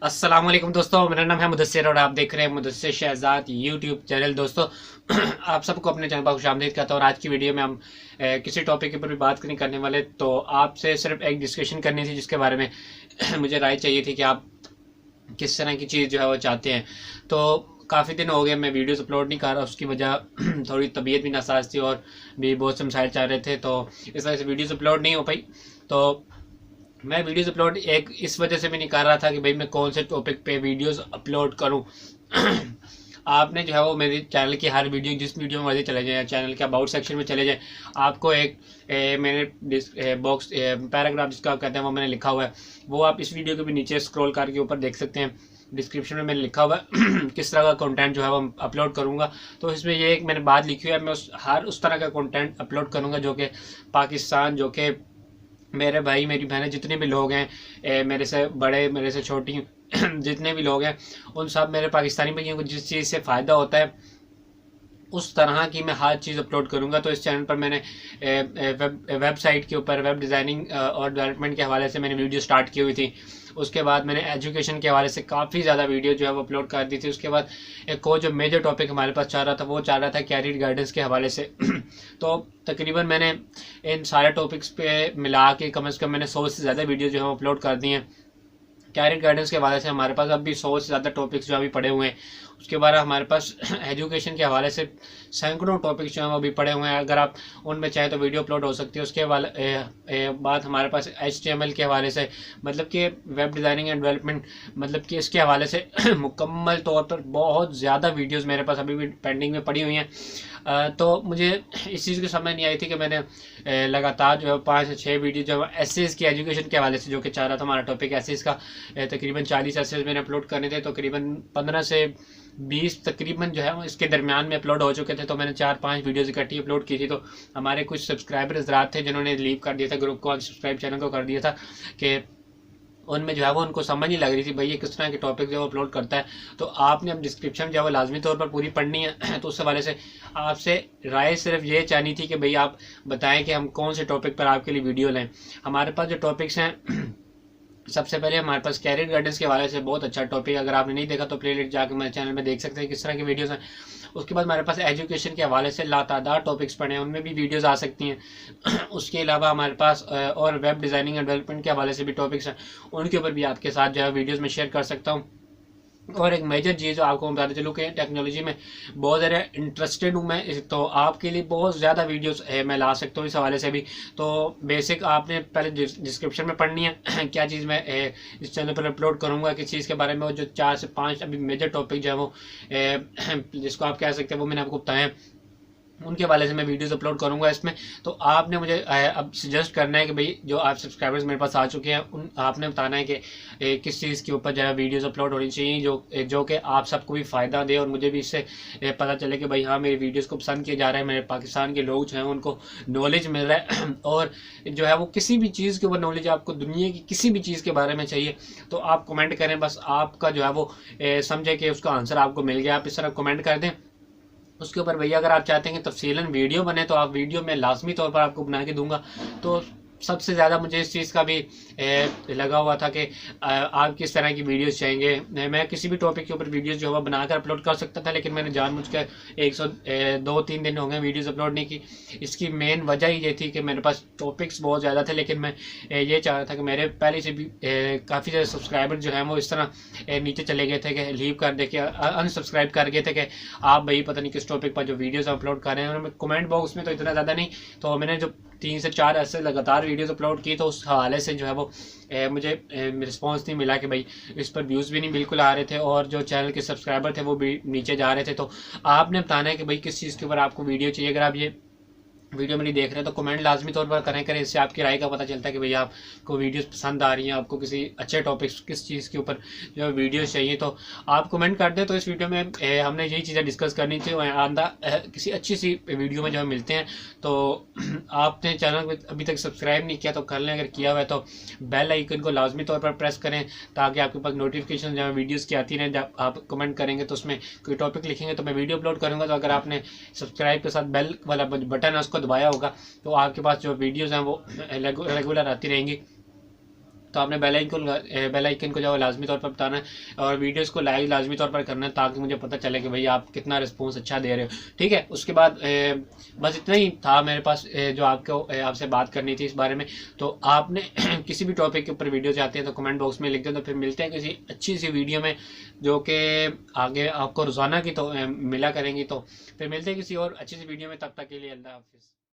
अस्सलामुअलैकुम दोस्तों, मेरा नाम है मुदस्सिर और आप देख रहे हैं मुदस्सिर शहजाद यूट्यूब चैनल। दोस्तों आप सबको अपने चैनल पर खुशामदीद कहता हूँ। और आज की वीडियो में हम किसी टॉपिक के ऊपर भी बात नहीं करने वाले, तो आपसे सिर्फ एक डिस्कशन करनी थी जिसके बारे में मुझे राय चाहिए थी कि आप किस तरह की चीज़ जो है वो चाहते हैं। तो काफ़ी दिन हो गए मैं वीडियोस अपलोड नहीं कर रहा, उसकी वजह थोड़ी तबीयत भी नासाज थी और भी बहुत से मसाइल चल रहे थे, तो इस वजह से वीडियोस अपलोड नहीं हो पाई। तो मैं वीडियोस अपलोड एक इस वजह से भी नहीं कर रहा था कि भाई मैं कौन से टॉपिक पे वीडियोस अपलोड करूं। आपने जो है वो मेरे चैनल की हर वीडियो, जिस वीडियो में मर्जी चले जाएं, चैनल के अबाउट सेक्शन में चले जाएं, आपको एक मैंने बॉक्स पैराग्राफ जिसका आप कहते हैं वो मैंने लिखा हुआ है, वो आप इस वीडियो के भी नीचे स्क्रॉल करके ऊपर देख सकते हैं। डिस्क्रिप्शन में मैंने लिखा हुआ है किस तरह का कंटेंट जो है वो अपलोड करूंगा। तो इसमें ये एक मैंने बात लिखी हुई है, मैं उस तरह का कंटेंट अपलोड करूंगा जो कि पाकिस्तान, जो कि मेरे भाई मेरी बहनें जितने भी लोग हैं, मेरे से बड़े मेरे से छोटी जितने भी लोग हैं, उन सब मेरे पाकिस्तानी भाइयों को जिस चीज़ से फ़ायदा होता है उस तरह की मैं हर चीज़ अपलोड करूंगा। तो इस चैनल पर मैंने वेबसाइट के ऊपर वेब डिज़ाइनिंग और डेवलपमेंट के हवाले से मैंने वीडियो स्टार्ट की हुई थी। उसके बाद मैंने एजुकेशन के हवाले से काफ़ी ज़्यादा वीडियो जो है वो अपलोड कर दी थी। उसके बाद एक और जो मेजर टॉपिक हमारे पास चल रहा था वो चल रहा था कैरियर गाइडेंस के हवाले से। तो तकरीबन मैंने इन सारे टॉपिक्स पे मिला के कम से कम मैंने 100 से ज़्यादा वीडियो जो है अपलोड कर दी हैं। कैरियर गाइडेंस के हवाले से हमारे पास अब भी 100 से ज़्यादा टॉपिक्स जो अभी पड़े हुए हैं। उसके बाद हमारे पास एजुकेशन के हवाले से सैकड़ों टॉपिक्स जो हैं वो भी पड़े हुए हैं। अगर आप उनमें चाहे तो वीडियो अपलोड हो सकती है। उसके बाद हमारे पास HTML के हवाले से, मतलब कि वेब डिज़ाइनिंग एंड डेवलपमेंट, मतलब कि इसके हवाले से मुकम्मल तौर पर बहुत ज़्यादा वीडियोस मेरे पास अभी भी पेंडिंग में पड़ी हुई हैं। तो मुझे इस चीज़ की समझ नहीं आई थी कि मैंने लगातार जो है 5 से 6 वीडियो जो एसेस की एजुकेशन के हवाले से, जो कि चाह रहा था हमारा टॉपिक एसेस का, तकरीबन 40 एसेस मैंने अपलोड करने थे। तो करीबन 15 से 20 तकरीबन जो है वो इसके दरमियान में अपलोड हो चुके थे। तो मैंने 4-5 वीडियोज़ इकट्ठी अपलोड की थी। तो हमारे कुछ सब्सक्राइबर हज़रात थे जिन्होंने लीव कर दिया था ग्रुप को, अनसब्सक्राइब चैनल को कर दिया था कि उनमें जो है वो उनको समझ नहीं लग रही थी भाई ये किस तरह के टॉपिक जो अपलोड करता है। तो आपने अब डिस्क्रिप्शन जो है वो लाजमी तौर पर पूरी पढ़नी है। तो उस हवाले से आपसे राय सिर्फ ये चाहनी थी कि भाई आप बताएं कि हम कौन से टॉपिक पर आपके लिए वीडियो लें। हमारे पास जो टॉपिक्स हैं, सबसे पहले हमारे पास कैरियर गाइडेंस के हवाले से बहुत अच्छा टॉपिक, अगर आपने नहीं देखा तो प्लेलिस्ट जाकर मेरे चैनल में देख सकते हैं किस तरह की वीडियोस हैं। उसके बाद हमारे पास एजुकेशन के हवाले से लातादार टॉपिक्स पड़े हैं, उनमें भी वीडियोस आ सकती हैं। उसके अलावा हमारे पास और वेब डिज़ाइनिंग एंड डेवलपमेंट के हवाले से भी टॉपिक्स हैं, उनके ऊपर भी आपके साथ जो है वीडियोज़ में शेयर कर सकता हूँ। और एक मेजर चीज़ जो आपको बताते चलूँ कि टेक्नोलॉजी में बहुत ज़्यादा इंटरेस्टेड हूँ मैं, तो आपके लिए बहुत ज़्यादा वीडियोस मैं ला सकता हूँ इस हवाले से भी। तो बेसिक आपने पहले डिस्क्रिप्शन में पढ़नी है क्या चीज़ मैं इस चैनल पर अपलोड करूँगा, किस चीज़ के बारे में, वो जो 4 से 5 अभी मेजर टॉपिक जो है वो जिसको आप कह सकते हैं वो मैंने आपको बताया, उनके हवाले से मैं वीडियोस अपलोड करूंगा इसमें। तो आपने मुझे अब सजेस्ट करना है कि भाई जो आप सब्सक्राइबर्स मेरे पास आ चुके हैं उन आपने बताना है कि किस चीज़ के ऊपर जो है वीडियोस अपलोड होनी चाहिए जो कि आप सबको भी फ़ायदा दे और मुझे भी इससे पता चले कि भाई हाँ मेरी वीडियोस को पसंद किए जा रहे हैं, मेरे पाकिस्तान के लोग जो हैं उनको नॉलेज मिल रहा है। और जो है वो किसी भी चीज़ के ऊपर नॉलेज आपको दुनिया की किसी भी चीज़ के बारे में चाहिए तो आप कमेंट करें, बस आपका जो है वो समझे कि उसका आंसर आपको मिल गया, आप इस तरह कमेंट कर दें। उसके ऊपर भैया अगर आप चाहते हैं कि तफसीलन वीडियो बने तो आप वीडियो में लाजमी तौर पर आपको बना के दूंगा। तो सबसे ज़्यादा मुझे इस चीज़ का भी लगा हुआ था कि आप किस तरह की वीडियोस चाहेंगे। मैं किसी भी टॉपिक के ऊपर वीडियोस जो है बनाकर अपलोड कर सकता था, लेकिन मैंने जानबूझकर 102-3 दिन हो गए वीडियोस अपलोड नहीं की। इसकी मेन वजह ही ये थी कि मेरे पास टॉपिक्स बहुत ज़्यादा थे, लेकिन मैं ये चाह रहा था कि मेरे पहले से भी काफ़ी ज़्यादा सब्सक्राइबर जो है वो इस तरह नीचे चले गए थे कि लीव कर दे के अनसब्सक्राइब कर गए थे कि आप भाई पता नहीं किस टॉपिक पर जो वीडियोज़ अपलोड कर रहे हैं। और कमेंट बॉक्स में तो इतना ज़्यादा नहीं, तो मैंने जो 3 से 4 ऐसे लगातार वीडियोस अपलोड की तो उस हवाले से जो है वो मुझे रिस्पांस नहीं मिला कि भाई इस पर व्यूज़ भी नहीं बिल्कुल आ रहे थे और जो चैनल के सब्सक्राइबर थे वो भी नीचे जा रहे थे। तो आपने बताना है कि भाई किस चीज़ के ऊपर आपको वीडियो चाहिए। अगर आप ये वीडियो में नहीं देख रहे तो कमेंट लाजमी तौर पर करें, इससे आपकी राय का पता चलता है कि भैया आपको वीडियोस पसंद आ रही हैं, आपको किसी अच्छे टॉपिक किस चीज़ के ऊपर जो वीडियोस चाहिए। तो आप कमेंट कर दें। तो इस वीडियो में हमने यही चीज़ें डिस्कस करनी थी। आंदा किसी अच्छी सी वीडियो में जो मिलते हैं। तो आपने चैनल को अभी तक सब्सक्राइब नहीं किया तो कर लें, अगर किया हुआ है तो बेल आइकन को लाजमी तौर पर प्रेस करें ताकि आपके पास नोटिफिकेशन जब वीडियोज़ की आती रहें। जब आप कमेंट करेंगे तो उसमें कोई टॉपिक लिखेंगे तो मैं वीडियो अपलोड करूँगा। तो अगर आपने सब्सक्राइब के साथ बेल वाला बटन है उसको दबाया होगा तो आपके पास जो वीडियोस हैं वो रेगुलर आती रहेंगी। तो आपने बेल आइकन को जो है लाजमी तौर पर बताना है और वीडियोस को लाइक लाजमी तौर पर करना है, ताकि मुझे पता चले कि भाई आप कितना रिस्पॉन्स अच्छा दे रहे हो। ठीक है, उसके बाद बस इतना ही था मेरे पास जो आपको आपसे बात करनी थी इस बारे में। तो आपने किसी भी टॉपिक के ऊपर वीडियो चाहते हैं तो कमेंट बॉक्स में लिख दें। तो फिर मिलते हैं किसी अच्छी सी वीडियो में जो कि आगे आपको रोज़ाना की तो मिला करेंगी। तो फिर मिलते हैं किसी और अच्छी सी वीडियो में, तब तक के लिए अल्लाह हाफिज़।